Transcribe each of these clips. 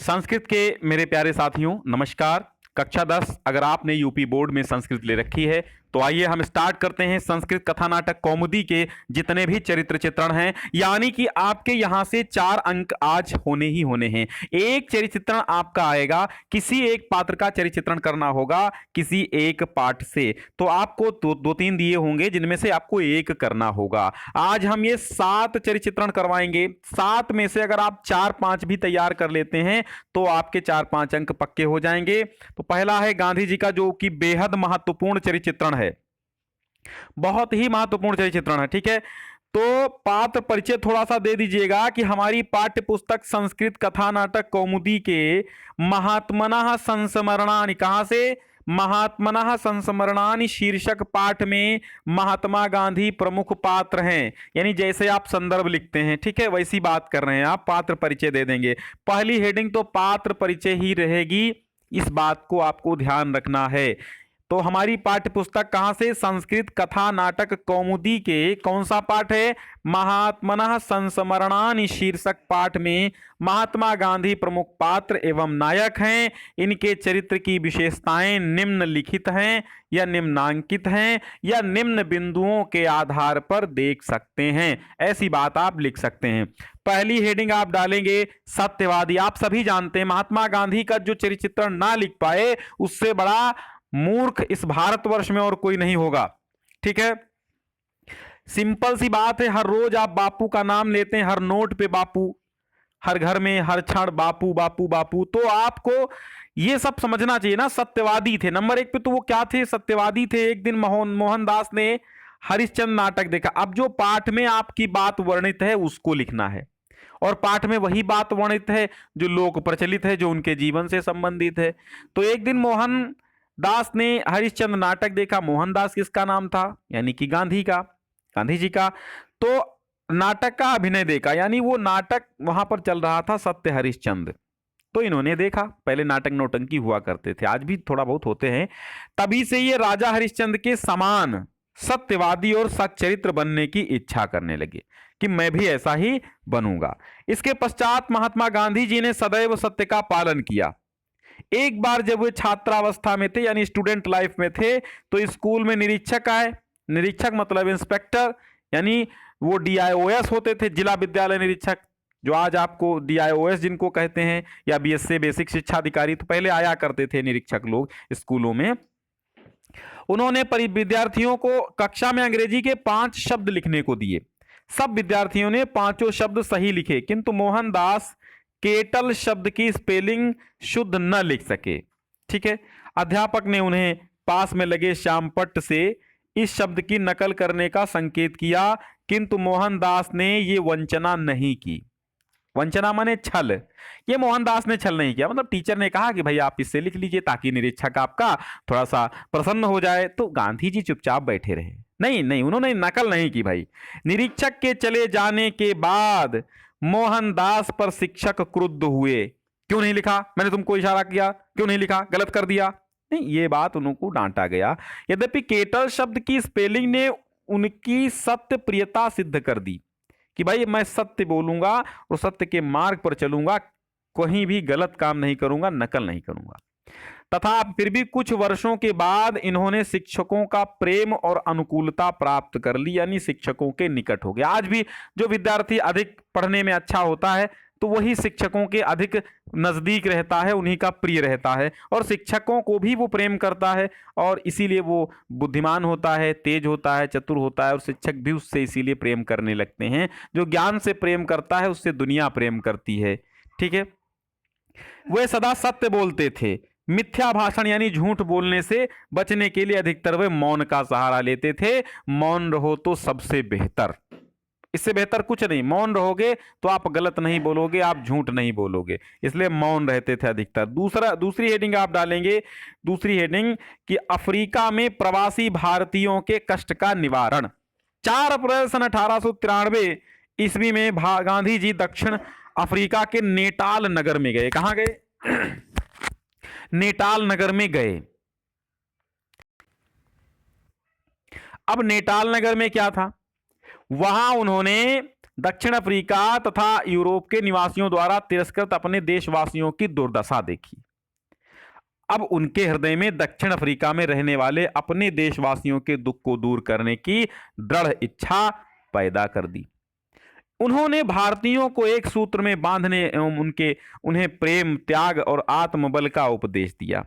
संस्कृत के मेरे प्यारे साथियों नमस्कार। कक्षा 10 अगर आपने यूपी बोर्ड में संस्कृत ले रखी है तो आइए हम स्टार्ट करते हैं संस्कृत कथा नाटक कौमुदी के जितने भी चरित्र चित्रण हैं, यानी कि आपके यहां से 4 अंक आज होने ही होने हैं। एक चरित्र चित्रण आपका आएगा, किसी एक पात्र का चरित्र चित्रण करना होगा किसी एक पाठ से, तो आपको दो तीन दिए होंगे जिनमें से आपको एक करना होगा। आज हम ये 7 चरित्र चित्रण करवाएंगे। 7 में से अगर आप 4-5 भी तैयार कर लेते हैं तो आपके 4-5 अंक पक्के हो जाएंगे। तो पहला है गांधी जी का, जो कि बेहद महत्वपूर्ण चरित्र चित्रण है, बहुत ही महत्वपूर्ण चरित्र चित्रण है। ठीक है, तो पात्र परिचय थोड़ा सा दे दीजिएगा कि हमारी पाठ्य पुस्तक संस्कृत कथा नाटक कौमुदी के महात्मनः संस्मरणानि, कहां से? महात्मनः संस्मरणानि शीर्षक पाठ में महात्मा गांधी प्रमुख पात्र हैं। यानी जैसे आप संदर्भ लिखते हैं, ठीक है, वैसी बात कर रहे हैं आप, पात्र परिचय दे देंगे। पहली हेडिंग तो पात्र परिचय ही रहेगी, इस बात को आपको ध्यान रखना है। तो हमारी पाठ्य पुस्तक कहां से? संस्कृत कथा नाटक कौमुदी के कौन सा पाठ है? महात्मनः संस्मरणानि शीर्षक पाठ में महात्मा गांधी प्रमुख पात्र एवं नायक हैं। इनके चरित्र की विशेषताएं निम्नलिखित हैं या निम्नांकित हैं या निम्न बिंदुओं के आधार पर देख सकते हैं, ऐसी बात आप लिख सकते हैं। पहली हेडिंग आप डालेंगे सत्यवादी। आप सभी जानते हैं महात्मा गांधी का जो चरित्र चित्रण ना लिख पाए उससे बड़ा मूर्ख इस भारतवर्ष में और कोई नहीं होगा। ठीक है, सिंपल सी बात है, हर रोज आप बापू का नाम लेते हैं, हर नोट पे बापू, हर घर में हर क्षण बापू बापू बापू, तो आपको ये सब समझना चाहिए ना। सत्यवादी थे नंबर 1 पे, तो वो क्या थे? सत्यवादी थे। एक दिन मोहनदास ने हरिश्चंद्र नाटक देखा। अब जो पाठ में आपकी बात वर्णित है उसको लिखना है, और पाठ में वही बात वर्णित है जो लोक प्रचलित है, जो उनके जीवन से संबंधित है। तो एक दिन मोहनदास ने हरिश्चंद्र नाटक देखा। मोहनदास किसका नाम था? यानी कि गांधी का, गांधी जी का। तो नाटक का अभिनय देखा, यानी वो नाटक वहां पर चल रहा था सत्य हरिश्चंद्र, तो इन्होंने देखा। पहले नाटक नौटंकी हुआ करते थे, आज भी थोड़ा बहुत होते हैं। तभी से ये राजा हरिश्चंद्र के समान सत्यवादी और सच्चरित्र बनने की इच्छा करने लगे कि मैं भी ऐसा ही बनूंगा। इसके पश्चात महात्मा गांधी जी ने सदैव सत्य का पालन किया। एक बार जब वे छात्रावस्था में थे, यानी स्टूडेंट लाइफ में थे, तो स्कूल में निरीक्षक आए। निरीक्षक मतलब इंस्पेक्टर, यानी वो DIOS होते थे, जिला विद्यालय निरीक्षक, जो आज आपको DIOS जिनको कहते हैं, या BSc बेसिक शिक्षा अधिकारी, तो पहले आया करते थे निरीक्षक लोग स्कूलों में। उन्होंने विद्यार्थियों को कक्षा में अंग्रेजी के 5 शब्द लिखने को दिए। सब विद्यार्थियों ने 5 शब्द सही लिखे, किंतु मोहनदास केटल शब्द की स्पेलिंग शुद्ध न लिख सके। ठीक है, अध्यापक ने उन्हें पास में लगे श्यामपट्ट से इस शब्द की नकल करने का संकेत किया, किंतु मोहनदास ने ये वंचना नहीं की। वंचना माने छल। ये मोहनदास ने छल नहीं किया, मतलब टीचर ने कहा कि भाई आप इससे लिख लीजिए ताकि निरीक्षक आपका थोड़ा सा प्रसन्न हो जाए, तो गांधी जी चुपचाप बैठे रहे। नहीं नहीं, उन्होंने नकल नहीं की भाई। निरीक्षक के चले जाने के बाद मोहनदास पर शिक्षक क्रुद्ध हुए। क्यों नहीं लिखा? मैंने तुमको इशारा किया, क्यों नहीं लिखा? गलत कर दिया। नहीं, ये बात उनको डांटा गया। यद्यपि केटल शब्द की स्पेलिंग ने उनकी सत्य प्रियता सिद्ध कर दी कि भाई मैं सत्य बोलूंगा और सत्य के मार्ग पर चलूंगा, कहीं भी गलत काम नहीं करूंगा, नकल नहीं करूंगा। तथा फिर भी कुछ वर्षों के बाद इन्होंने शिक्षकों का प्रेम और अनुकूलता प्राप्त कर ली, यानी शिक्षकों के निकट हो गया। आज भी जो विद्यार्थी अधिक पढ़ने में अच्छा होता है तो वही शिक्षकों के अधिक नजदीक रहता है, उन्हीं का प्रिय रहता है, और शिक्षकों को भी वो प्रेम करता है, और इसीलिए वो बुद्धिमान होता है, तेज होता है, चतुर होता है, और शिक्षक भी उससे इसीलिए प्रेम करने लगते हैं। जो ज्ञान से प्रेम करता है उससे दुनिया प्रेम करती है। ठीक है, वे सदा सत्य बोलते थे। मिथ्या भाषण यानी झूठ बोलने से बचने के लिए अधिकतर वे मौन का सहारा लेते थे। मौन रहो तो सबसे बेहतर, इससे बेहतर कुछ नहीं। मौन रहोगे तो आप गलत नहीं बोलोगे, आप झूठ नहीं बोलोगे, इसलिए मौन रहते थे अधिकतर। दूसरी हेडिंग आप डालेंगे, दूसरी हेडिंग कि अफ्रीका में प्रवासी भारतीयों के कष्ट का निवारण। 4 अप्रैल सन 1893 ईस्वी में गांधी जी दक्षिण अफ्रीका के नेटाल नगर में गए। कहां गए? नेटाल नगर में गए। अब नेटाल नगर में क्या था? वहां उन्होंने दक्षिण अफ्रीका तथा यूरोप के निवासियों द्वारा तिरस्कृत अपने देशवासियों की दुर्दशा देखी। अब उनके हृदय में दक्षिण अफ्रीका में रहने वाले अपने देशवासियों के दुख को दूर करने की दृढ़ इच्छा पैदा कर दी। उन्होंने भारतीयों को एक सूत्र में बांधने एवं उन्हें प्रेम, त्याग और आत्मबल का उपदेश दिया।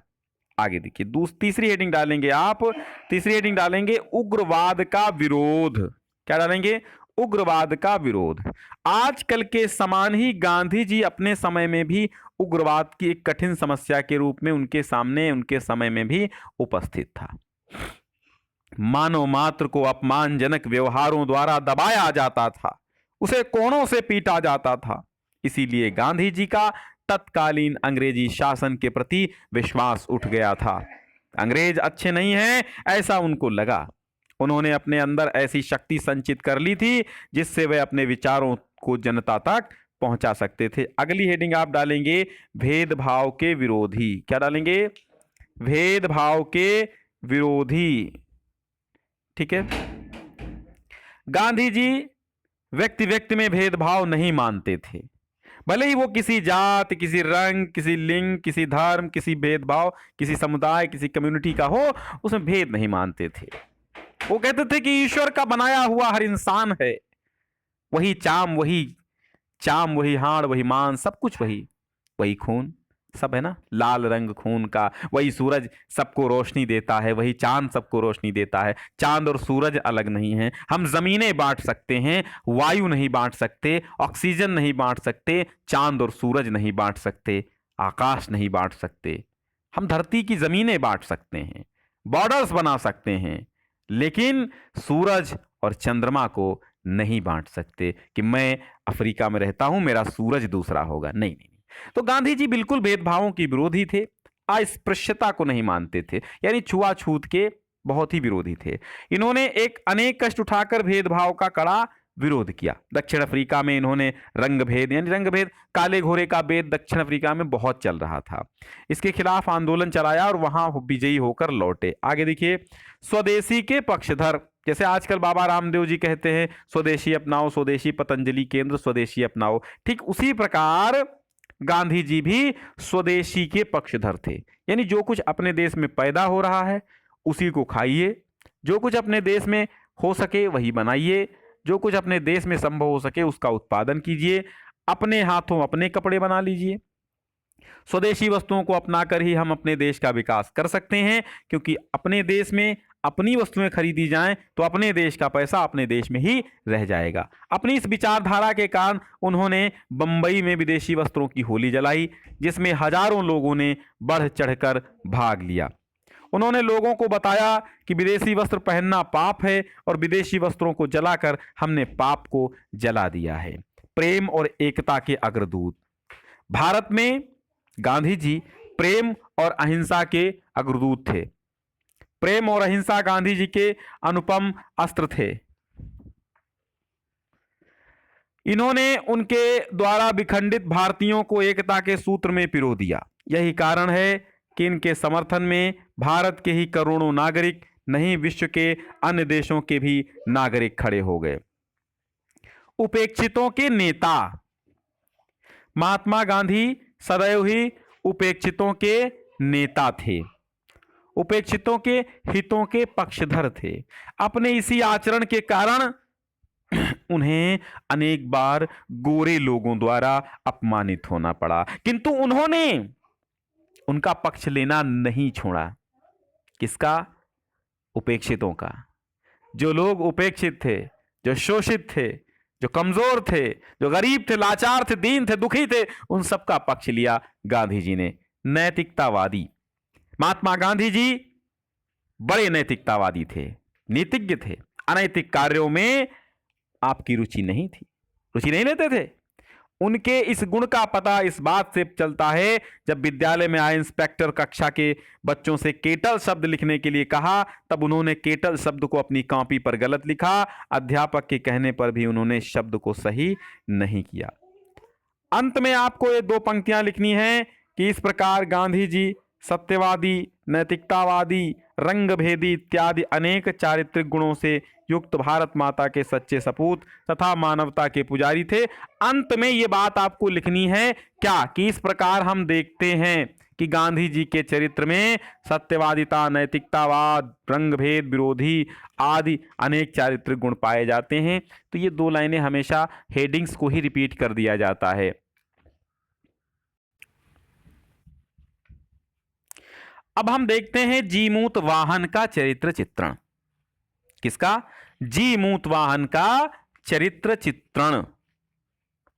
आगे देखिए, तीसरी हेडिंग डालेंगे आप। तीसरी हेडिंग डालेंगे उग्रवाद का विरोध। क्या डालेंगे? उग्रवाद का विरोध। आजकल के समान ही गांधी जी अपने समय में भी उग्रवाद की एक कठिन समस्या के रूप में उनके सामने उनके समय में भी उपस्थित था। मानव मात्र को अपमानजनक व्यवहारों द्वारा दबाया जाता था, उसे कोणों से पीटा जाता था। इसीलिए गांधी जी का तत्कालीन अंग्रेजी शासन के प्रति विश्वास उठ गया था। अंग्रेज अच्छे नहीं हैं ऐसा उनको लगा। उन्होंने अपने अंदर ऐसी शक्ति संचित कर ली थी जिससे वे अपने विचारों को जनता तक पहुंचा सकते थे। अगली हेडिंग आप डालेंगे भेदभाव के विरोधी। क्या डालेंगे? भेदभाव के विरोधी। ठीक है। गांधी जी व्यक्ति व्यक्ति में भेदभाव नहीं मानते थे, भले ही वो किसी जात, किसी रंग, किसी लिंग, किसी धर्म, किसी भेदभाव, किसी समुदाय, किसी कम्युनिटी का हो, उसमें भेद नहीं मानते थे। वो कहते थे कि ईश्वर का बनाया हुआ हर इंसान है, वही चाम, वही हाड़, वही मांस, सब कुछ वही खून, सब है ना, लाल रंग खून का। वही सूरज सबको रोशनी देता है, वही चांद सबको रोशनी देता है। चांद और सूरज अलग नहीं हैं। हम जमीनें बांट सकते हैं, वायु नहीं बांट सकते, ऑक्सीजन नहीं बांट सकते, चांद और सूरज नहीं बांट सकते, आकाश नहीं बांट सकते। हम धरती की जमीनें बांट सकते हैं, बॉर्डर्स बना सकते हैं, लेकिन सूरज और चंद्रमा को नहीं बांट सकते कि मैं अफ्रीका में रहता हूं, मेरा सूरज दूसरा होगा। नहीं। तो गांधी जी बिल्कुल भेदभावों के विरोधी थे, अस्पृश्यता को नहीं मानते थे, यानी छुआछूत के बहुत ही विरोधी थे। इन्होंने एक अनेक कष्ट उठाकर भेदभाव का कड़ा विरोध किया। दक्षिण अफ्रीका में इन्होंने रंग भेद, काले घोरे का भेद दक्षिण अफ्रीका में बहुत चल रहा था। इसके खिलाफ आंदोलन चलाया और वहां विजयी होकर लौटे। आगे देखिए, स्वदेशी के पक्षधर, जैसे आजकल बाबा रामदेव जी कहते हैं स्वदेशी अपनाओ, स्वदेशी पतंजलि केंद्र, स्वदेशी अपनाओ, ठीक उसी प्रकार गांधी जी भी स्वदेशी के पक्षधर थे। यानी जो कुछ अपने देश में पैदा हो रहा है उसी को खाइए, जो कुछ अपने देश में हो सके वही बनाइए, जो कुछ अपने देश में संभव हो सके उसका उत्पादन कीजिए, अपने हाथों अपने कपड़े बना लीजिए। स्वदेशी वस्तुओं को अपनाकर ही हम अपने देश का विकास कर सकते हैं, क्योंकि अपने देश में अपनी वस्तुएं खरीदी जाएं तो अपने देश का पैसा अपने देश में ही रह जाएगा। अपनी इस विचारधारा के कारण उन्होंने बंबई में विदेशी वस्त्रों की होली जलाई, जिसमें हजारों लोगों ने बढ़ चढ़कर भाग लिया। उन्होंने लोगों को बताया कि विदेशी वस्त्र पहनना पाप है और विदेशी वस्त्रों को जलाकर हमने पाप को जला दिया है। प्रेम और एकता के अग्रदूत। भारत में गांधी जी प्रेम और अहिंसा के अग्रदूत थे। प्रेम और अहिंसा गांधी जी के अनुपम अस्त्र थे। इन्होंने उनके द्वारा विखंडित भारतीयों को एकता के सूत्र में पिरो दिया। यही कारण है कि इनके समर्थन में भारत के ही करोड़ों नागरिक, नहीं विश्व के अन्य देशों के भी नागरिक खड़े हो गए। उपेक्षितों के नेता। महात्मा गांधी सदैव ही उपेक्षितों के नेता थे, उपेक्षितों के हितों के पक्षधर थे। अपने इसी आचरण के कारण उन्हें अनेक बार गोरे लोगों द्वारा अपमानित होना पड़ा, किंतु उन्होंने उनका पक्ष लेना नहीं छोड़ा। किसका? उपेक्षितों का। जो लोग उपेक्षित थे, जो शोषित थे, जो कमजोर थे, जो गरीब थे, लाचार थे, दीन थे, दुखी थे, उन सबका पक्ष लिया गांधी जी ने। नैतिकतावादी। महात्मा गांधी जी बड़े नैतिकतावादी थे, नीतिज्ञ थे। अनैतिक कार्यों में आपकी रुचि नहीं थी, रुचि नहीं लेते थे। उनके इस गुण का पता इस बात से चलता है, जब विद्यालय में आए इंस्पेक्टर कक्षा के बच्चों से केटल शब्द लिखने के लिए कहा, तब उन्होंने केटल शब्द को अपनी कॉपी पर गलत लिखा। अध्यापक के कहने पर भी उन्होंने शब्द को सही नहीं किया। अंत में आपको ये 2 पंक्तियां लिखनी हैं कि इस प्रकार गांधी जी सत्यवादी, नैतिकतावादी, रंग भेदी इत्यादि अनेक चारित्रिक गुणों से युक्त भारत माता के सच्चे सपूत तथा मानवता के पुजारी थे। अंत में ये बात आपको लिखनी है क्या कि इस प्रकार हम देखते हैं कि गांधी जी के चरित्र में सत्यवादिता, नैतिकतावाद, रंगभेद विरोधी आदि अनेक चारित्रिक गुण पाए जाते हैं। तो ये दो लाइनें हमेशा हेडिंग्स को ही रिपीट कर दिया जाता है। अब हम देखते हैं जीमूत वाहन का चरित्र चित्रण। किसका? जीमूत वाहन का चरित्र चित्रण।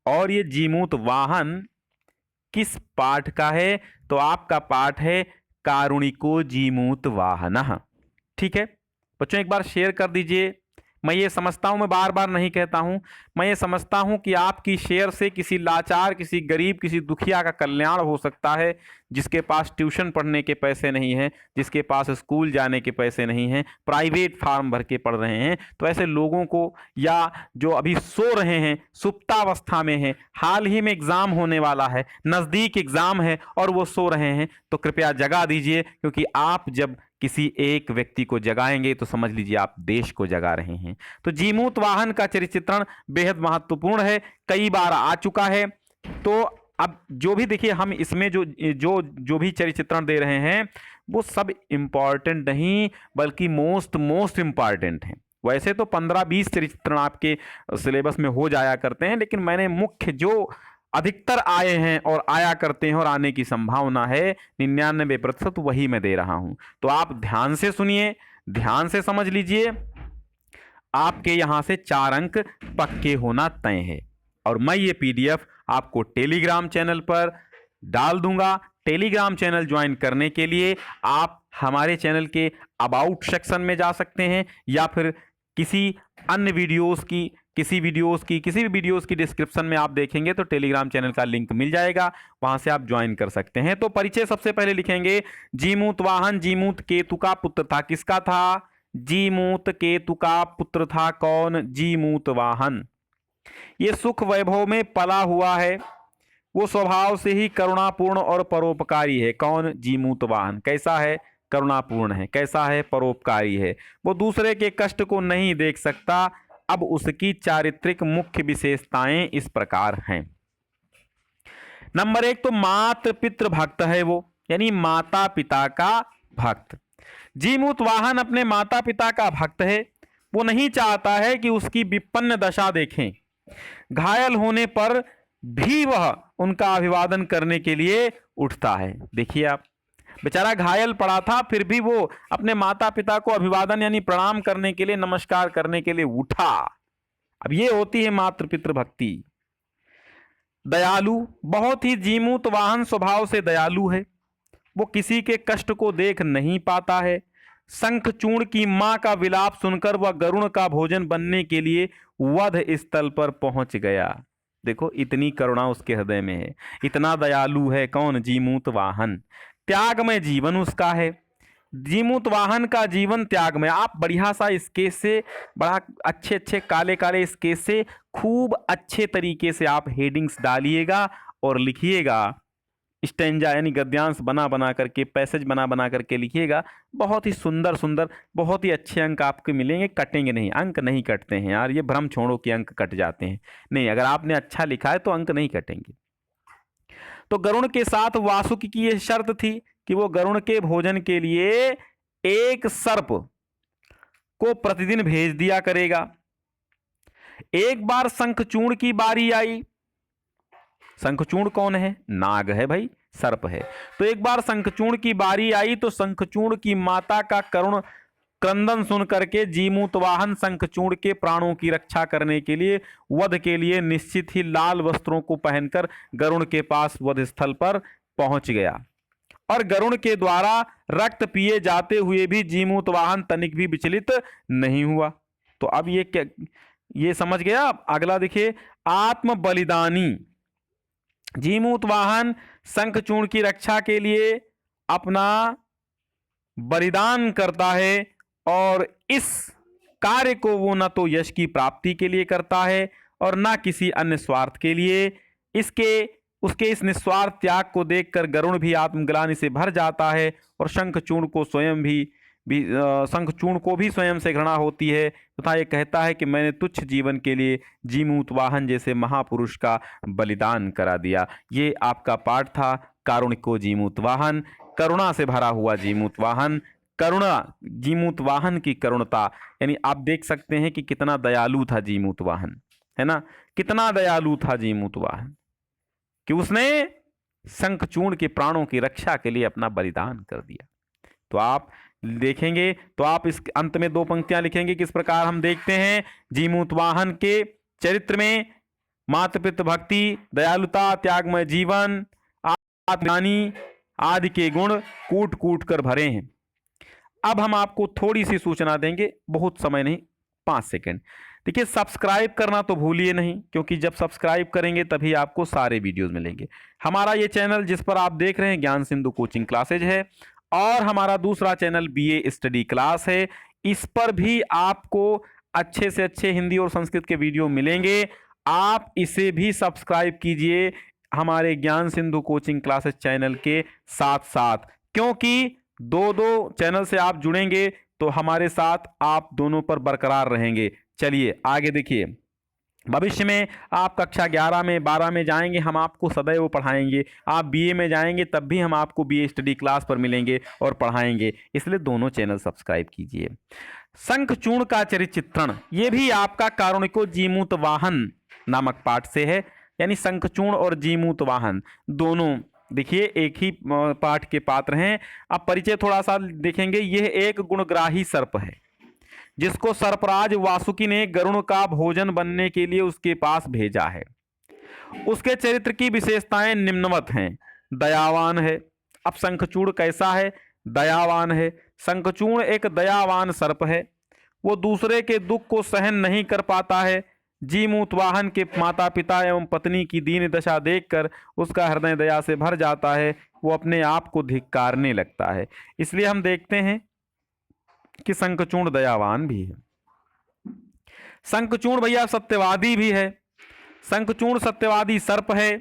और ये जीमूत वाहन किस पाठ का है? तो आपका पाठ है कारुणिको जीमूत वाहनः। ठीक है बच्चों, एक बार शेयर कर दीजिए। मैं ये समझता हूं, मैं बार बार नहीं कहता हूं, मैं ये समझता हूं कि आपकी शेयर से किसी लाचार, किसी गरीब, किसी दुखिया का कल्याण हो सकता है, जिसके पास ट्यूशन पढ़ने के पैसे नहीं हैं, जिसके पास स्कूल जाने के पैसे नहीं हैं, प्राइवेट फार्म भर के पढ़ रहे हैं। तो ऐसे लोगों को, या जो अभी सो रहे हैं, सुप्तावस्था में हैं, हाल ही में एग्जाम होने वाला है, नज़दीक एग्जाम है और वो सो रहे हैं, तो कृपया जगा दीजिए। क्योंकि आप जब किसी एक व्यक्ति को जगाएंगे तो समझ लीजिए आप देश को जगा रहे हैं। तो जीमूत वाहन का चरित्र चित्रण बेहद महत्वपूर्ण है, कई बार आ चुका है। तो अब जो भी देखिए, हम इसमें जो जो जो भी चरित्र चित्रण दे रहे हैं वो सब इंपॉर्टेंट नहीं बल्कि मोस्ट इंपॉर्टेंट हैं। वैसे तो 15-20 चरित्र चित्रण आपके सिलेबस में हो जाया करते हैं, लेकिन मैंने मुख्य जो अधिकतर आए हैं और आया करते हैं और आने की संभावना है 99%, वही मैं दे रहा हूं। तो आप ध्यान से सुनिए, ध्यान से समझ लीजिए। आपके यहां से 4 अंक पक्के होना तय है। और मैं ये पीडीएफ आपको टेलीग्राम चैनल पर डाल दूंगा। टेलीग्राम चैनल ज्वाइन करने के लिए आप हमारे चैनल के अबाउट सेक्शन में जा सकते हैं, या फिर किसी अन्य वीडियोस की किसी भी वीडियोस की डिस्क्रिप्शन में आप देखेंगे तो टेलीग्राम चैनल का लिंक मिल जाएगा, वहां से आप ज्वाइन कर सकते हैं। तो परिचय सबसे पहले लिखेंगे। जीमूत वाहन जीमूत केतु का पुत्र था। किसका था? जीमूत केतु का पुत्र था। कौन? जीमूत वाहन। ये सुख वैभव में पला हुआ है, वो स्वभाव से ही करुणापूर्ण और परोपकारी है। कौन? जीमूत वाहन। कैसा है? करुणापूर्ण है। कैसा है? परोपकारी है। वो दूसरे के कष्ट को नहीं देख सकता। अब उसकी चारित्रिक मुख्य विशेषताएं इस प्रकार हैं। नंबर 1 तो मातृ पितृ भक्त है वो, यानी माता पिता का भक्त। जीमूत वाहन अपने माता पिता का भक्त है। वो नहीं चाहता है कि उसकी विपन्न दशा देखें। घायल होने पर भी वह उनका अभिवादन करने के लिए उठता है। देखिए आप, बेचारा घायल पड़ा था, फिर भी वो अपने माता पिता को अभिवादन यानी प्रणाम करने के लिए, नमस्कार करने के लिए उठा। अब ये होती है मातृ-पितृ भक्ति। दयालु, बहुत ही जीमूत वाहन स्वभाव से दयालु है। वो किसी के कष्ट को देख नहीं पाता है। शंखचूर्ण की मां का विलाप सुनकर वह गरुण का भोजन बनने के लिए वध स्थल पर पहुंच गया। देखो, इतनी करुणा उसके हृदय में है, इतना दयालु है। कौन? जीमूत वाहन। त्यागमय जीवन उसका है। जीमूत वाहन का जीवन त्यागमय। आप बढ़िया सा स्केच से, बड़ा अच्छे काले काले स्केच से खूब अच्छे तरीके से आप हेडिंग्स डालिएगा और लिखिएगा। स्टेंजा यानी गद्यांश बना करके, पैसेज बना करके लिखिएगा। बहुत ही सुंदर, बहुत ही अच्छे अंक आपको मिलेंगे। कटेंगे नहीं, अंक नहीं कटते हैं यार, ये भ्रम छोड़ो कि अंक कट जाते हैं। नहीं, अगर आपने अच्छा लिखा है तो अंक नहीं कटेंगे। तो गरुण के साथ वासुकी की यह शर्त थी कि वो गरुण के भोजन के लिए एक सर्प को प्रतिदिन भेज दिया करेगा। एक बार शंखचूर्ण की बारी आई। शंखचूर्ण कौन है? नाग है भाई, सर्प है। तो एक बार शंखचूर्ण की बारी आई तो शंखचूर्ण की माता का करुण क्रंदन सुन करके जीमूत वाहन शंखचूर्ण के प्राणों की रक्षा करने के लिए, वध के लिए निश्चित ही लाल वस्त्रों को पहनकर गरुण के पास वध स्थल पर पहुंच गया। और गरुण के द्वारा रक्त पिए जाते हुए भी जीमूत वाहन तनिक भी विचलित नहीं हुआ। तो अब ये क्या, ये समझ गया। अगला देखिए, आत्म बलिदानी। जीमूत वाहन शंखचूर्ण की रक्षा के लिए अपना बलिदान करता है, और इस कार्य को वो न तो यश की प्राप्ति के लिए करता है और न किसी अन्य स्वार्थ के लिए। उसके इस निस्वार्थ त्याग को देखकर गरुण भी आत्मग्लानि से भर जाता है और शंखचूर्ण को स्वयं भी शंखचूड़ को भी स्वयं से घृणा होती है तथा ये कहता है कि मैंने तुच्छ जीवन के लिए जीमूतवाहन जैसे महापुरुष का बलिदान करा दिया। ये आपका पाठ था कारुणिको जीमूतवाहन, करुणा से भरा हुआ जीमूतवाहन, करुणा, जीमूतवाहन की करुणता, यानी आप देख सकते हैं कि कितना दयालु था जीमूतवाहन, है ना, कितना दयालु था जीमूतवाहन कि उसने शंखचूड़ के प्राणों की रक्षा के लिए अपना बलिदान कर दिया। तो आप देखेंगे तो आप इस अंत में 2 पंक्तियां लिखेंगे, किस प्रकार हम देखते हैं जीमूतवाहन के चरित्र में मातृपितृ भक्ति, दयालुता, त्यागमय जीवन, आत्मज्ञानी आदि के गुण कूट कूट कर भरे हैं। अब हम आपको थोड़ी सी सूचना देंगे, बहुत समय नहीं, 5 सेकंड। देखिए, सब्सक्राइब करना तो भूलिए नहीं, क्योंकि जब सब्सक्राइब करेंगे तभी आपको सारे वीडियोस मिलेंगे। हमारा ये चैनल जिस पर आप देख रहे हैं ज्ञान सिंधु कोचिंग क्लासेज है, और हमारा दूसरा चैनल बीए स्टडी क्लास है। इस पर भी आपको अच्छे से अच्छे हिंदी और संस्कृत के वीडियो मिलेंगे। आप इसे भी सब्सक्राइब कीजिए हमारे ज्ञान सिंधु कोचिंग क्लासेस चैनल के साथ साथ, क्योंकि 2 चैनल से आप जुड़ेंगे तो हमारे साथ आप दोनों पर बरकरार रहेंगे। चलिए आगे देखिए, भविष्य में आप कक्षा 11 में 12 में जाएंगे, हम आपको सदैव पढ़ाएंगे। आप बीए में जाएंगे तब भी हम आपको बीए स्टडी क्लास पर मिलेंगे और पढ़ाएंगे, इसलिए दोनों चैनल सब्सक्राइब कीजिए। शंखचूड़ का चरित्र चित्रण, ये भी आपका कारुणिको जीमूतवाहन नामक पाठ से है, यानी शंखचूड़ और जीमूतवाहन दोनों देखिए एक ही पाठ के पात्र हैं। अब परिचय थोड़ा सा देखेंगे। यह एक गुणग्राही सर्प है जिसको सर्पराज वासुकी ने गरुण का भोजन बनने के लिए उसके पास भेजा है। उसके चरित्र की विशेषताएं निम्नवत हैं। दयावान है। अब शंखचूड़ कैसा है? दयावान है। शंखचूड़ एक दयावान सर्प है। वो दूसरे के दुख को सहन नहीं कर पाता है। जीमूतवाहन के माता पिता एवं पत्नी की दीन दशा देखकर उसका हृदय दया से भर जाता है। वो अपने आप को धिक्कारने लगता है। इसलिए हम देखते हैं कि शंखचूड़ दयावान भी है। शंखचूड़ भैया सत्यवादी भी है। शंखचूड़ सत्यवादी सर्प है।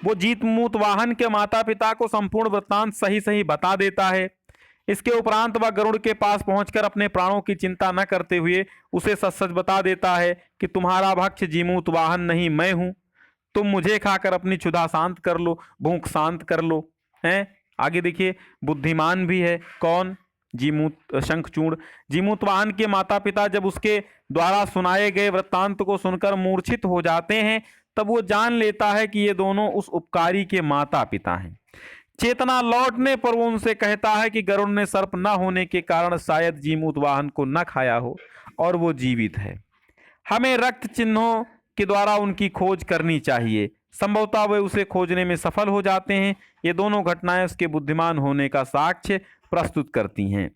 वो जीमूतवाहन के माता पिता को संपूर्ण वृत्तांत सही सही बता देता है। इसके उपरांत वह गरुड़ के पास पहुंचकर अपने प्राणों की चिंता न करते हुए उसे सच सच बता देता है कि तुम्हारा भक्ष जीमूतवाहन नहीं मैं हूं। तुम मुझे खाकर अपनी क्षुधा शांत कर लो, भूख शांत कर लो। हैं? आगे देखिए, बुद्धिमान भी है। कौन? शंखचूड़। जीमूतवाहन के माता पिता जब उसके द्वारा सुनाए गए वृत्तांत को सुनकर मूर्छित हो जाते हैं तब वो जान लेता है कि ये दोनों उस उपकारी के माता पिता हैं। चेतना लौटने पर वो उनसे कहता है कि गरुड़ ने सर्प न होने के कारण शायद जीमूतवाहन को न खाया हो और वो जीवित है। हमें रक्त चिन्हों के द्वारा उनकी खोज करनी चाहिए। संभवतः वे उसे खोजने में सफल हो जाते हैं। ये दोनों घटनाएं उसके बुद्धिमान होने का साक्ष्य प्रस्तुत करती हैं।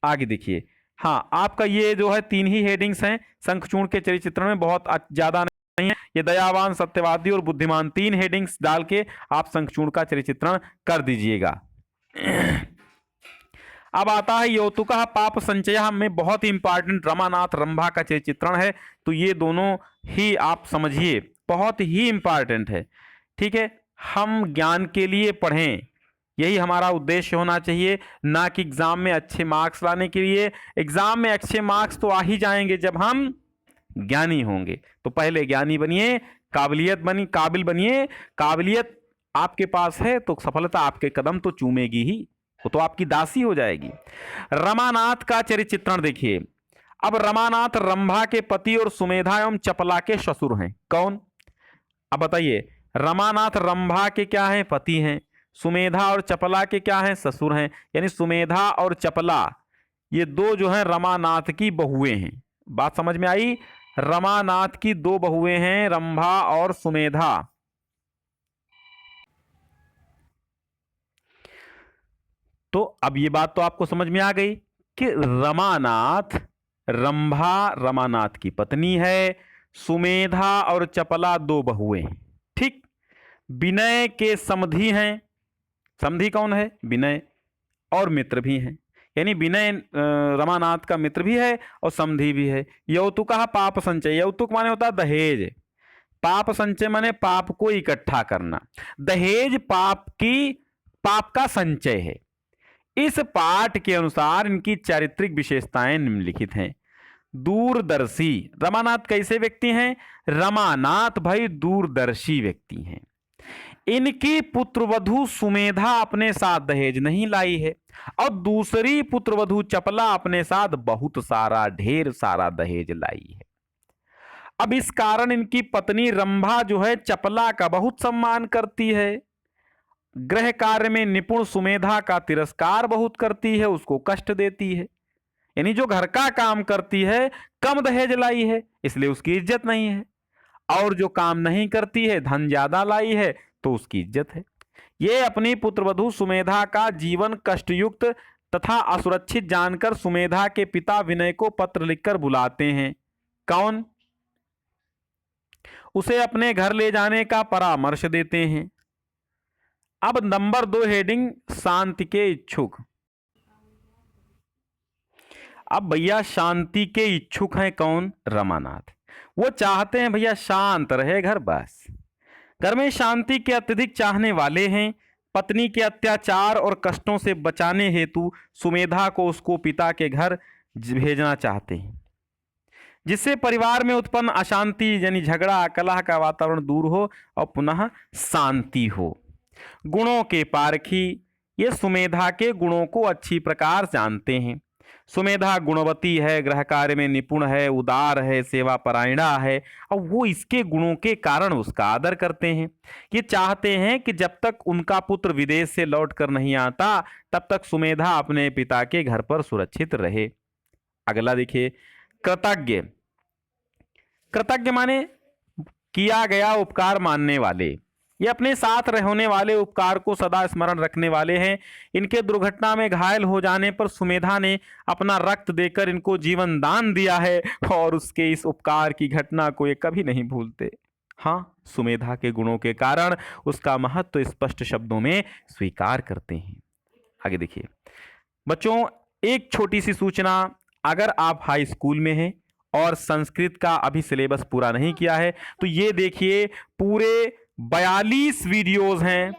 आगे देखिए, हाँ, आपका ये जो है 3 ही हेडिंग्स हैं शंखचूड़ के चरित्र चित्रण में, बहुत ज्यादा नहीं है। ये दयावान, सत्यवादी और बुद्धिमान 3 हेडिंग्स डाल के आप शंखचूड़ का चरित्र चित्रण कर दीजिएगा। अब आता है यौतुकः पाप संचयः में बहुत ही इंपॉर्टेंट रमानाथ रंभा का चरित्र चित्रण है। तो ये दोनों ही आप समझिए, बहुत ही इंपॉर्टेंट है। ठीक है, हम ज्ञान के लिए पढ़ें, यही हमारा उद्देश्य होना चाहिए, ना कि एग्जाम में अच्छे मार्क्स लाने के लिए। एग्जाम में अच्छे मार्क्स तो आ ही जाएंगे जब हम ज्ञानी होंगे। तो पहले ज्ञानी बनिए, काबिल बनिए। काबिलियत आपके पास है तो सफलता आपके कदम तो चूमेगी ही, वो तो आपकी दासी हो जाएगी। रमानाथ का चरित्र चित्रण देखिए। अब रमानाथ रंभा के पति और सुमेधा एवं चपला के ससुर हैं। कौन? अब बताइए, रमानाथ रंभा के क्या हैं? पति हैं। सुमेधा और चपला के क्या हैं? ससुर हैं। यानी सुमेधा और चपला ये 2 जो हैं रमानाथ की बहुएं हैं। बात समझ में आई? रमानाथ की 2 बहुएं हैं, रंभा और सुमेधा। तो अब ये बात तो आपको समझ में आ गई कि रमानाथ, रंभा रमानाथ की पत्नी है, सुमेधा और चपला 2 बहुएं हैं। ठीक, विनय के समधी हैं। समधी कौन है? विनय। और मित्र भी हैं, यानी विनय रमानाथ का मित्र भी है और समधी भी है। यौतुकः पाप संचय। यौतुक माने होता है दहेज। पाप संचय माने पाप को इकट्ठा करना। दहेज पाप का संचय है। इस पाठ के अनुसार इनकी चारित्रिक विशेषताएं निम्नलिखित हैं। दूरदर्शी, रमानाथ कैसे व्यक्ति हैं? रमानाथ भाई दूरदर्शी व्यक्ति हैं। इनकी पुत्रवधू सुमेधा अपने साथ दहेज नहीं लाई है और दूसरी पुत्रवधू चपला अपने साथ बहुत सारा, ढेर सारा दहेज लाई है। अब इस कारण इनकी पत्नी रंभा जो है चपला का बहुत सम्मान करती है, गृह कार्य में निपुण सुमेधा का तिरस्कार बहुत करती है, उसको कष्ट देती है। यानी जो घर का काम करती है, कम दहेज लाई है इसलिए उसकी इज्जत नहीं है, और जो काम नहीं करती है, धन ज्यादा लाई है तो उसकी इज्जत है। ये अपनी पुत्रवधू सुमेधा का जीवन कष्टयुक्त तथा असुरक्षित जानकर सुमेधा के पिता विनय को पत्र लिखकर बुलाते हैं। कौन? उसे अपने घर ले जाने का परामर्श देते हैं। अब नंबर 2 हेडिंग, शांति के इच्छुक। अब भैया शांति के इच्छुक हैं कौन? रमानाथ। वो चाहते हैं भैया शांत रहे घर, बस घर में शांति के अत्यधिक चाहने वाले हैं। पत्नी के अत्याचार और कष्टों से बचाने हेतु सुमेधा को उसको पिता के घर भेजना चाहते हैं, जिससे परिवार में उत्पन्न अशांति यानी झगड़ा कलह का वातावरण दूर हो और पुनः शांति हो। गुणों के पारखी, ये सुमेधा के गुणों को अच्छी प्रकार जानते हैं। सुमेधा गुणवती है, गृह कार्य में निपुण है, उदार है, सेवा परायणा है और वो इसके गुणों के कारण उसका आदर करते हैं। ये चाहते हैं कि जब तक उनका पुत्र विदेश से लौट कर नहीं आता तब तक सुमेधा अपने पिता के घर पर सुरक्षित रहे। अगला देखिए, कृतज्ञ। कृतज्ञ माने किया गया उपकार मानने वाले। ये अपने साथ होने वाले उपकार को सदा स्मरण रखने वाले हैं। इनके दुर्घटना में घायल हो जाने पर सुमेधा ने अपना रक्त देकर इनको जीवन दान दिया है और उसके इस उपकार की घटना को ये कभी नहीं भूलते। हाँ, सुमेधा के गुणों के कारण उसका महत्व स्पष्ट शब्दों में स्वीकार करते हैं। आगे देखिए बच्चों, एक छोटी सी सूचना, अगर आप हाई स्कूल में हैं और संस्कृत का अभी सिलेबस पूरा नहीं किया है तो ये देखिए पूरे 42 वीडियोस हैं,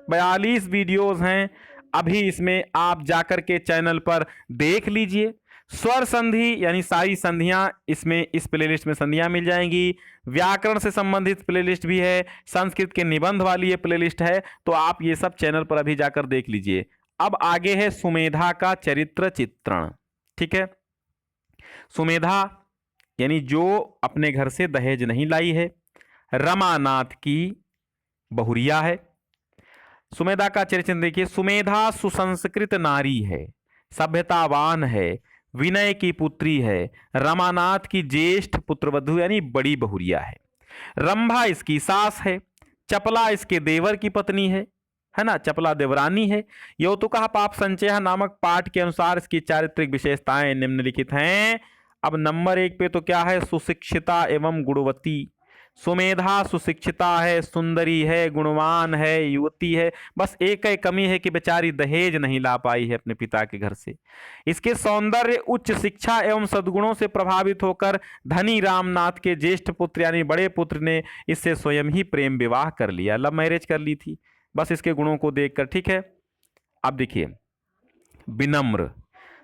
42 वीडियोस हैं। अभी इसमें आप जाकर के चैनल पर देख लीजिए। स्वर संधि यानी सारी संधियां इसमें, इस प्लेलिस्ट में संधियां मिल जाएंगी। व्याकरण से संबंधित प्लेलिस्ट भी है, संस्कृत के निबंध वाली ये प्लेलिस्ट है, तो आप ये सब चैनल पर अभी जाकर देख लीजिए। अब आगे है सुमेधा का चरित्र चित्रण। ठीक है, सुमेधा यानी जो अपने घर से दहेज नहीं लाई है, रमानाथ की बहुरिया है। सुमेधा का चरित्र देखिए, सुमेधा सुसंस्कृत नारी है, सभ्यतावान है, विनय की पुत्री है, रमानाथ की ज्येष्ठ पुत्रवधू यानी बड़ी बहुरिया है। रंभा इसकी सास है, चपला इसके देवर की पत्नी है ना, चपला देवरानी है। यो तो कहा पाप संचय नामक पाठ के अनुसार इसकी चारित्रिक विशेषताएं निम्नलिखित हैं। अब नंबर 1 पे तो क्या है? सुशिक्षिता एवं गुणवती। सुमेधा सुशिक्षिता है, सुंदरी है, गुणवान है, युवती है। बस एक ही कमी है कि बेचारी दहेज नहीं ला पाई है अपने पिता के घर से। इसके सौंदर्य, उच्च शिक्षा एवं सद्गुणों से प्रभावित होकर धनी रामनाथ के ज्येष्ठ पुत्र यानी बड़े पुत्र ने इससे स्वयं ही प्रेम विवाह कर लिया, लव मैरिज कर ली थी, बस इसके गुणों को देखकर। ठीक है, अब देखिए विनम्र।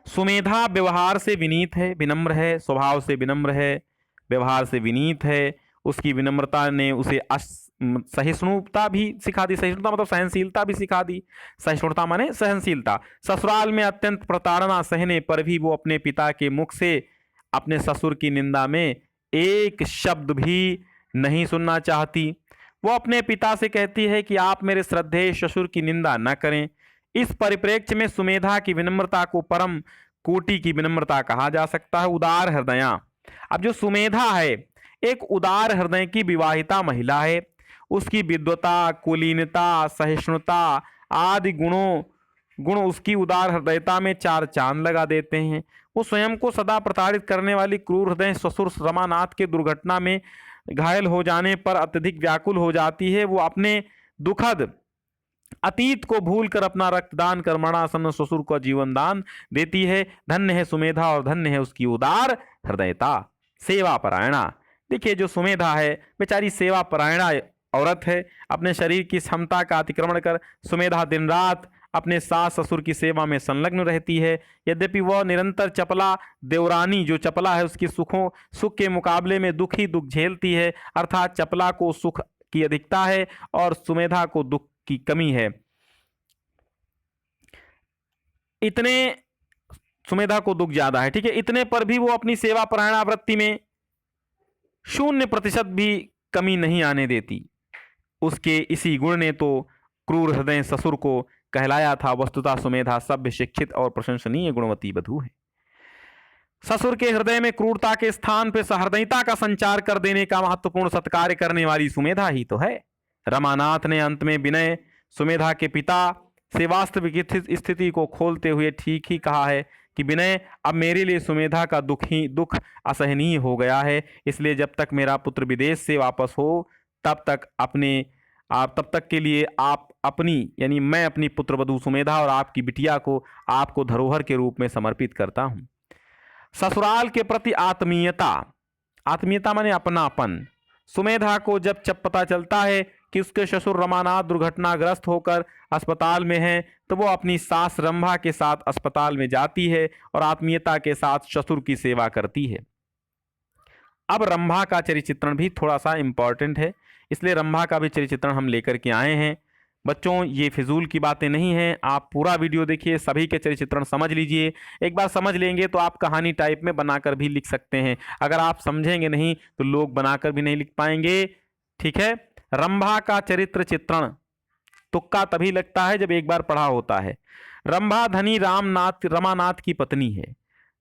सुमेधा व्यवहार से विनीत है, विनम्र है, स्वभाव से विनम्र है, व्यवहार से विनीत है। उसकी विनम्रता ने उसे सहिष्णुता भी सिखा दी। सहिष्णुता मतलब सहनशीलता भी सिखा दी। सहिष्णुता माने सहनशीलता। ससुराल में अत्यंत प्रताड़ना सहने पर भी वो अपने पिता के मुख से अपने ससुर की निंदा में एक शब्द भी नहीं सुनना चाहती। वो अपने पिता से कहती है कि आप मेरे श्रद्धेय ससुर की निंदा न करें। इस परिप्रेक्ष्य में सुमेधा की विनम्रता को परम कोटि की विनम्रता कहा जा सकता है। उदार हृदया। अब जो सुमेधा है एक उदार हृदय की विवाहिता महिला है। उसकी विद्वता, कुलीनता, सहिष्णुता आदि गुण उसकी उदार हृदयता में चार चांद लगा देते हैं। वो स्वयं को सदा प्रताड़ित करने वाली क्रूर हृदय ससुर रमानाथ के दुर्घटना में घायल हो जाने पर अत्यधिक व्याकुल हो जाती है। वो अपने दुखद अतीत को भूलकर अपना रक्तदान कर मरणासन्न ससुर को जीवन दान देती है। धन्य है सुमेधा और धन्य है उसकी उदार हृदयता। सेवा परायणा। देखिए जो सुमेधा है बेचारी सेवा परायणा औरत है। अपने शरीर की क्षमता का अतिक्रमण कर सुमेधा दिन रात अपने सास ससुर की सेवा में संलग्न रहती है। यद्यपि वह निरंतर चपला देवरानी जो चपला है उसकी सुख के मुकाबले में दुख ही दुख झेलती है, अर्थात चपला को सुख की अधिकता है और सुमेधा को दुख की कमी है। इतने सुमेधा को दुख ज्यादा है, ठीक है। इतने पर भी वो अपनी सेवा परायणावृत्ति में 0% भी कमी नहीं आने देती। उसके इसी गुण ने तो क्रूर हृदय ससुर को कहलाया था। वस्तुतः सुमेधा सभ्य, शिक्षित और प्रशंसनीय गुणवती वधू है। ससुर के हृदय में क्रूरता के स्थान पर सहृदयता का संचार कर देने का महत्वपूर्ण सत्कार्य करने वाली सुमेधा ही तो है। रमानाथ ने अंत में विनय सुमेधा के पिता से वास्तविक स्थिति को खोलते हुए ठीक ही कहा है कि विनय, अब मेरे लिए सुमेधा का दुख असहनीय हो गया है, इसलिए जब तक मेरा पुत्र विदेश से वापस हो तब तक के लिए आप अपनी यानी मैं अपनी पुत्रवधू सुमेधा और आपकी बिटिया को आपको धरोहर के रूप में समर्पित करता हूँ। ससुराल के प्रति आत्मीयता माने अपनापन। सुमेधा को जब पता चलता है कि उसके ससुर रमानाथ दुर्घटनाग्रस्त होकर अस्पताल में हैं, तो वो अपनी सास रंभा के साथ अस्पताल में जाती है और आत्मीयता के साथ ससुर की सेवा करती है। अब रंभा का चरित्र भी थोड़ा सा इंपॉर्टेंट है, इसलिए रंभा का भी चरित्र हम लेकर के आए हैं। बच्चों, ये फिजूल की बातें नहीं हैं, आप पूरा वीडियो देखिए, सभी के चरित्र समझ लीजिए। एक बार समझ लेंगे तो आप कहानी टाइप में बनाकर भी लिख सकते हैं। अगर आप समझेंगे नहीं तो लोग बनाकर भी नहीं लिख पाएंगे, ठीक है। रंभा का चरित्र चित्रण तुक्का तभी लगता है जब एक बार पढ़ा होता है। रंभा धनी रमानाथ की पत्नी है।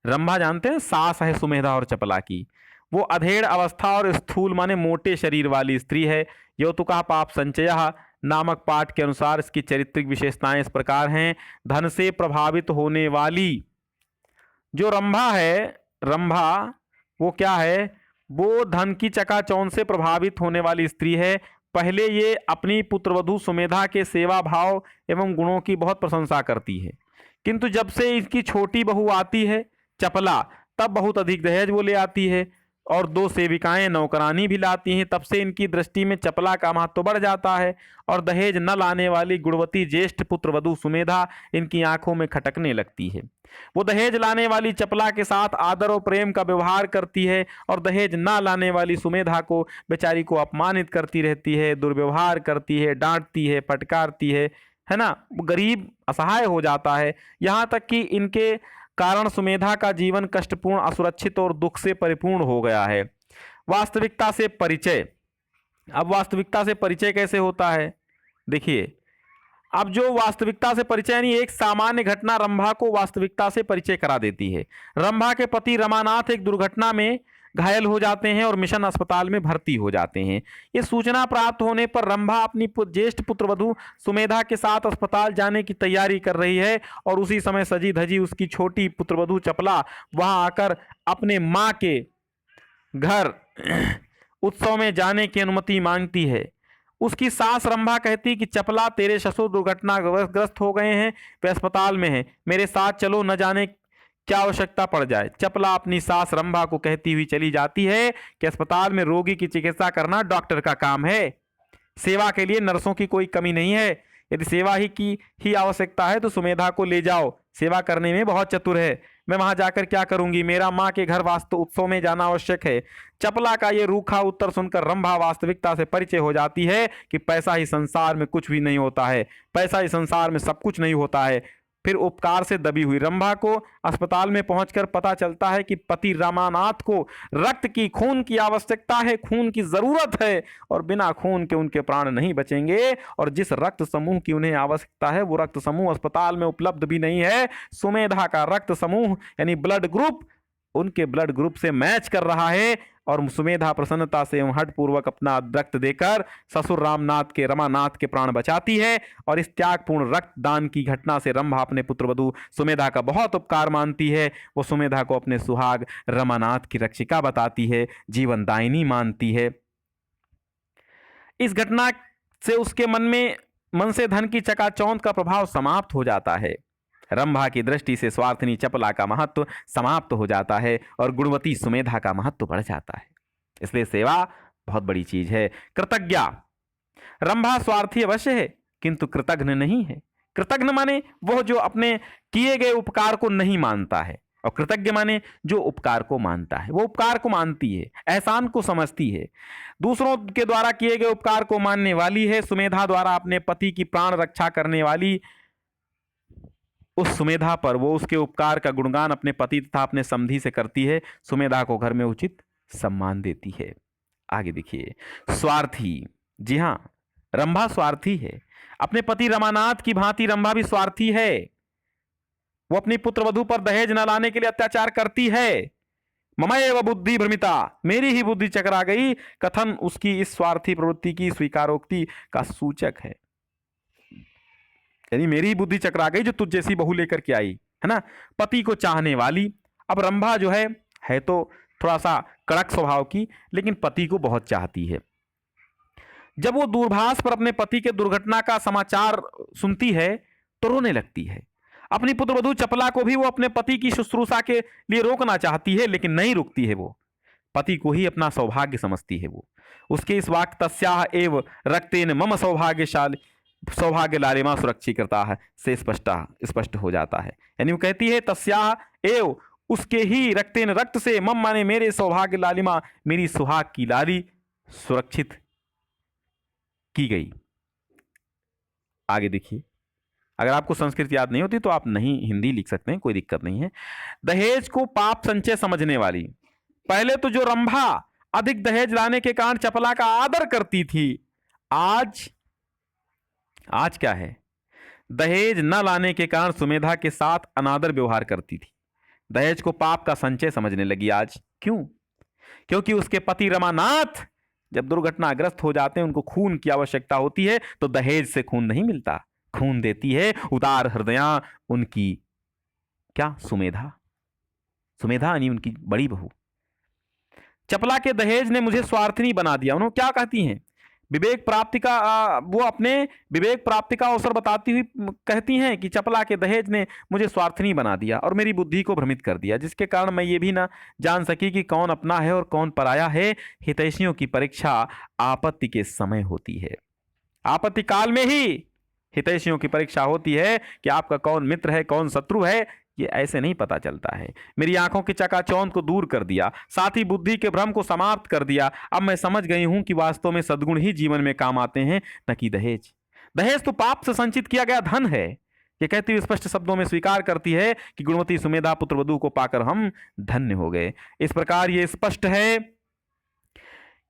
रंभा जानते हैं सास है सुमेधा और चपला की। वो अधेड़ अवस्था और स्थूल माने मोटे शरीर वाली स्त्री है। यौतुका पाप संचयः नामक पाठ के अनुसार इसकी चारित्रिक विशेषताएं इस प्रकार हैं। धन से प्रभावित होने वाली जो रंभा है, रंभा वो क्या है, वो धन की चकाचौंध से प्रभावित होने वाली स्त्री है। पहले ये अपनी पुत्रवधू सुमेधा के सेवा भाव एवं गुणों की बहुत प्रशंसा करती है, किंतु जब से इसकी छोटी बहू आती है चपला, तब बहुत अधिक दहेज वो ले आती है और 2 सेविकाएं नौकरानी भी लाती हैं। तब से इनकी दृष्टि में चपला का महत्व बढ़ जाता है और दहेज न लाने वाली गुणवती ज्येष्ठ पुत्रवधू सुमेधा इनकी आंखों में खटकने लगती है। वो दहेज लाने वाली चपला के साथ आदर और प्रेम का व्यवहार करती है और दहेज न लाने वाली सुमेधा को बेचारी को अपमानित करती रहती है, दुर्व्यवहार करती है, डांटती है, फटकारती है ना। गरीब असहाय हो जाता है। यहाँ तक कि इनके कारण सुमेधा का जीवन कष्टपूर्ण, असुरक्षित और दुख से परिपूर्ण हो गया है। वास्तविकता से परिचय। अब वास्तविकता से परिचय कैसे होता है, देखिए। अब जो वास्तविकता से परिचय यानी एक सामान्य घटना रंभा को वास्तविकता से परिचय करा देती है। रंभा के पति रमानाथ एक दुर्घटना में घायल हो जाते हैं और मिशन अस्पताल में भर्ती हो जाते हैं। ये सूचना प्राप्त होने पर रंभा अपनी ज्येष्ठ पुत्रवधू सुमेधा के साथ अस्पताल जाने की तैयारी कर रही है और उसी समय सजी धजी उसकी छोटी पुत्रवधू चपला वहां आकर अपने मां के घर उत्सव में जाने की अनुमति मांगती है। उसकी सास रंभा कहती कि चपला, तेरे ससुर दुर्घटनाग्रस्त हो गए हैं, वे अस्पताल में हैं, मेरे साथ चलो, न जाने क्या आवश्यकता पड़ जाए। चपला अपनी सास रंभा को कहती हुई चली जाती है कि अस्पताल में रोगी की चिकित्सा करना डॉक्टर का काम है, सेवा के लिए नर्सों की कोई कमी नहीं है। यदि सेवा ही आवश्यकता है तो सुमेधा को ले जाओ, सेवा करने में बहुत चतुर है। मैं वहां जाकर क्या करूंगी, मेरा माँ के घर वास्तु उत्सव में जाना आवश्यक है। चपला का ये रूखा उत्तर सुनकर रंभा वास्तविकता से परिचय हो जाती है कि पैसा ही संसार में कुछ भी नहीं होता है, पैसा ही संसार में सब कुछ नहीं होता है। फिर उपकार से दबी हुई रंभा को अस्पताल में पहुंचकर पता चलता है कि पति रमानाथ को रक्त की, खून की आवश्यकता है, खून की जरूरत है और बिना खून के उनके प्राण नहीं बचेंगे। और जिस रक्त समूह की उन्हें आवश्यकता है वो रक्त समूह अस्पताल में उपलब्ध भी नहीं है। सुमेधा का रक्त समूह यानी ब्लड ग्रुप उनके ब्लड ग्रुप से मैच कर रहा है और सुमेधा प्रसन्नता से हठपूर्वक अपना रक्त देकर ससुर रमानाथ के प्राण बचाती है। और इस त्यागपूर्ण रक्तदान की घटना से रंभा अपने पुत्रवधू सुमेधा का बहुत उपकार मानती है। वो सुमेधा को अपने सुहाग रमानाथ की रक्षिका बताती है, जीवनदायिनी मानती है। इस घटना से उसके मन से धन की चकाचौंध का प्रभाव समाप्त हो जाता है। रंभा की दृष्टि से स्वार्थनी चपला का महत्व समाप्त हो जाता है और गुणवती सुमेधा का महत्व बढ़ जाता है। इसलिए सेवा बहुत बड़ी चीज है। कृतज्ञा। रंभा स्वार्थी अवश्य है किंतु कृतघ्न नहीं है। कृतघ्न माने वह जो अपने किए गए उपकार को नहीं मानता है, और कृतज्ञ माने जो उपकार को मानता है। वो उपकार को मानती है, एहसान को समझती है, दूसरों के द्वारा किए गए उपकार को मानने वाली है। सुमेधा द्वारा अपने पति की प्राण रक्षा करने वाली उस सुमेधा पर वो उसके उपकार का गुणगान अपने पति तथा अपने समधी से करती है। सुमेधा को घर में उचित सम्मान देती है। आगे देखिए, स्वार्थी। जी हाँ, रंभा स्वार्थी है। अपने पति रमानाथ की भांति रंभा भी स्वार्थी है। वो अपनी पुत्र वधू पर दहेज न लाने के लिए अत्याचार करती है। ममैव बुद्धि भ्रमिता, मेरी ही बुद्धि चकरा गई, कथन उसकी इस स्वार्थी प्रवृत्ति की स्वीकारोक्ति का सूचक है। यानी मेरी ही बुद्धि चकरा गई जो तुझ जैसी बहू लेकर के आई, है ना, पति को चाहने वाली। अब रंभा जो है तो थोड़ा सा कड़क स्वभाव की, लेकिन पति को बहुत चाहती है। जब वो दूरभाष पर अपने पति के दुर्घटना का समाचार सुनती है तो रोने लगती है। अपनी पुत्रवधू चपला को भी वो अपने पति की शुश्रूषा के लिए रोकना चाहती है, लेकिन नहीं रुकती है। वो पति को ही अपना सौभाग्य समझती है। वो उसके इस वाक्य तस्याह एव रक्तेन मम सौभाग्य लालिमा सुरक्षीकृता है से स्पष्ट हो जाता है। यानी वो कहती है तस्याह एव, उसके ही रक्तेन, रक्त से, मम माने मेरे, सौभाग्य लालिमा, मेरी सुहाग की लाली सुरक्षित की गई। आगे देखिए, अगर आपको संस्कृत याद नहीं होती तो आप नहीं हिंदी लिख सकते हैं, कोई दिक्कत नहीं है। दहेज को पाप संचय समझने वाली। पहले तो जो रंभा अधिक दहेज लाने के कारण चपला का आदर करती थी, आज क्या है, दहेज न लाने के कारण सुमेधा के साथ अनादर व्यवहार करती थी। दहेज को पाप का संचय समझने लगी आज। क्यों? क्योंकि उसके पति रमानाथ जब दुर्घटनाग्रस्त हो जाते हैं, उनको खून की आवश्यकता होती है, तो दहेज से खून नहीं मिलता, खून देती है उदार हृदया उनकी क्या, सुमेधा यानी उनकी बड़ी बहू। चपला के दहेज ने मुझे स्वार्थनी बना दिया। उन्होंने क्या कहती हैं, विवेक प्राप्ति का वो अपने विवेक प्राप्ति का अवसर बताती हुई कहती हैं कि चपला के दहेज ने मुझे स्वार्थनी बना दिया और मेरी बुद्धि को भ्रमित कर दिया, जिसके कारण मैं ये भी ना जान सकी कि कौन अपना है और कौन पराया है। हितैषियों की परीक्षा आपत्ति के समय होती है। आपत्ति काल में ही हितैषियों की परीक्षा होती है कि आपका कौन मित्र है, कौन शत्रु है, ये ऐसे नहीं पता चलता है। मेरी आंखों की चकाचौंध को दूर कर दिया, साथ ही बुद्धि के भ्रम को समाप्त कर दिया। अब मैं समझ गई हूं कि वास्तव में सद्गुण ही जीवन में काम आते हैं, न कि दहेज। दहेज तो पाप से संचित किया गया धन है। ये कहती हुई स्पष्ट शब्दों में स्वीकार करती है कि गुणवती सुमेधा पुत्रवधू को पाकर हम धन्य हो गए। इस प्रकार ये स्पष्ट है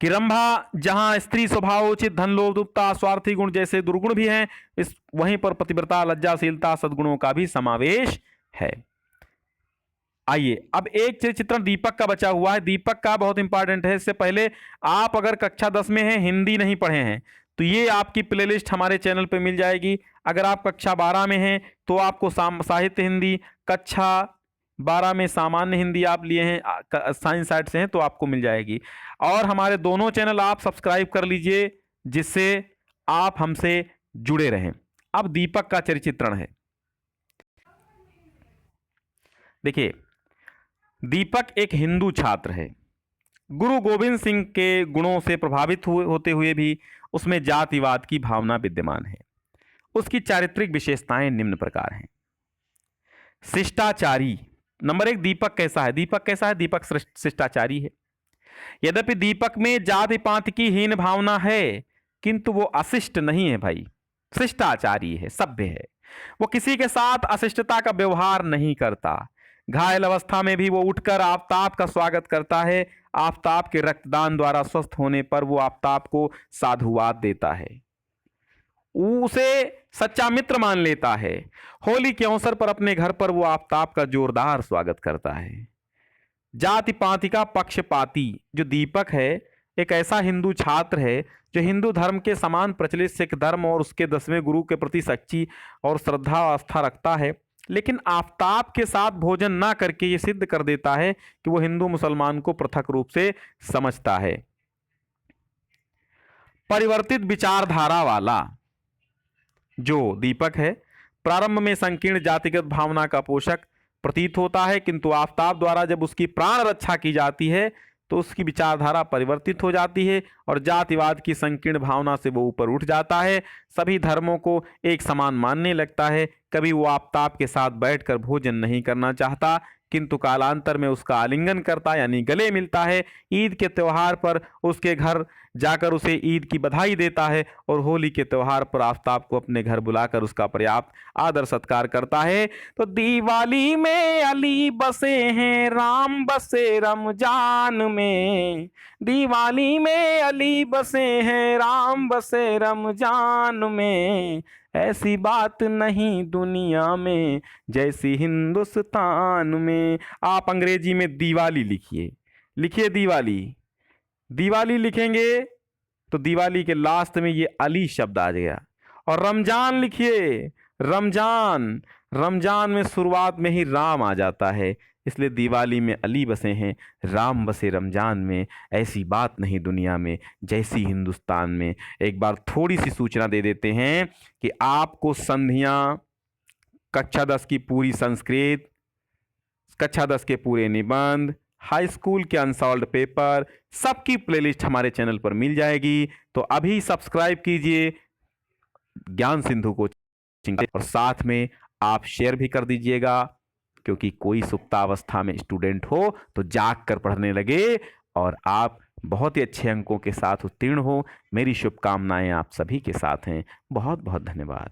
कि रंभा जहां स्त्री स्वभावोचित धन, लोभ, दुपता, स्वार्थी गुण जैसे दुर्गुण भी हैं, इस वहीं पर पतिव्रता, लज्जाशीलता, सद्गुणों का भी समावेश है। आइए अब एक चित्रण दीपक का बचा हुआ है। दीपक का बहुत इंपॉर्टेंट है। इससे पहले आप अगर कक्षा 10 में हैं, हिंदी नहीं पढ़े हैं, तो ये आपकी प्लेलिस्ट हमारे चैनल पे मिल जाएगी। अगर आप कक्षा 12 में हैं तो आपको साहित्य हिंदी, कक्षा 12 में सामान्य हिंदी आप लिए हैं, साइंस साइड से हैं, तो आपको मिल जाएगी। और हमारे दोनों चैनल आप सब्सक्राइब कर लीजिए, जिससे आप हमसे जुड़े रहें। अब दीपक का चरित्रण है। देखिए, दीपक एक हिंदू छात्र है। गुरु गोविंद सिंह के गुणों से प्रभावित होते हुए भी उसमें जातिवाद की भावना विद्यमान है। उसकी चारित्रिक विशेषताएं निम्न प्रकार हैं। शिष्टाचारी। नंबर 1, दीपक कैसा है? दीपक शिष्टाचारी है। यद्यपि दीपक में जाति पात की हीन भावना है, किंतु वो अशिष्ट नहीं है भाई, शिष्टाचारी है, सभ्य है। वो किसी के साथ अशिष्टता का व्यवहार नहीं करता। घायल अवस्था में भी वो उठकर आफताब का स्वागत करता है। आफताब के रक्तदान द्वारा स्वस्थ होने पर वो आफताब को साधुवाद देता है, उसे सच्चा मित्र मान लेता है। होली के अवसर पर अपने घर पर वो आफताब का जोरदार स्वागत करता है। जाति पाति का पक्षपाती जो दीपक है, एक ऐसा हिंदू छात्र है जो हिंदू धर्म के समान प्रचलित सिख धर्म और उसके 10वें गुरु के प्रति सच्ची और श्रद्धा आस्था रखता है, लेकिन आफताब के साथ भोजन ना करके ये सिद्ध कर देता है कि वो हिंदू मुसलमान को पृथक रूप से समझता है। परिवर्तित विचारधारा वाला जो दीपक है, प्रारंभ में संकीर्ण जातिगत भावना का पोषक प्रतीत होता है, किंतु आफताब द्वारा जब उसकी प्राण रक्षा की जाती है तो उसकी विचारधारा परिवर्तित हो जाती है और जातिवाद की संकीर्ण भावना से वो ऊपर उठ जाता है। सभी धर्मों को एक समान मानने लगता है। कभी वो आफताब के साथ बैठकर भोजन नहीं करना चाहता, किंतु कालांतर में उसका आलिंगन करता यानी गले मिलता है। ईद के त्यौहार पर उसके घर जाकर उसे ईद की बधाई देता है और होली के त्यौहार पर आफताब को अपने घर बुलाकर उसका पर्याप्त आदर सत्कार करता है। तो दिवाली में अली बसे हैं, राम बसे रमजान में। दिवाली में अली बसे हैं, राम बसे रमजान में। ऐसी बात नहीं दुनिया में जैसी हिंदुस्तान में। आप अंग्रेजी में दिवाली लिखिए, लिखिए दिवाली। दिवाली लिखेंगे तो दिवाली के लास्ट में ये अली शब्द आ गया। और रमजान लिखिए, रमजान, रमजान में शुरुआत में ही राम आ जाता है, इसलिए दिवाली में अली बसे हैं, राम बसे रमजान में। ऐसी बात नहीं दुनिया में जैसी हिंदुस्तान में। एक बार थोड़ी सी सूचना दे देते हैं कि आपको संधियां, कक्षा 10 की पूरी संस्कृत, कक्षा 10 के पूरे निबंध, हाई स्कूल के अनसॉल्व्ड पेपर, सबकी प्लेलिस्ट हमारे चैनल पर मिल जाएगी। तो अभी सब्सक्राइब कीजिए ज्ञान सिंधु कोचिंग और साथ में आप शेयर भी कर दीजिएगा, क्योंकि कोई सुप्तावस्था में स्टूडेंट हो तो जाग कर पढ़ने लगे और आप बहुत ही अच्छे अंकों के साथ उत्तीर्ण हो। मेरी शुभकामनाएं आप सभी के साथ हैं। बहुत बहुत धन्यवाद।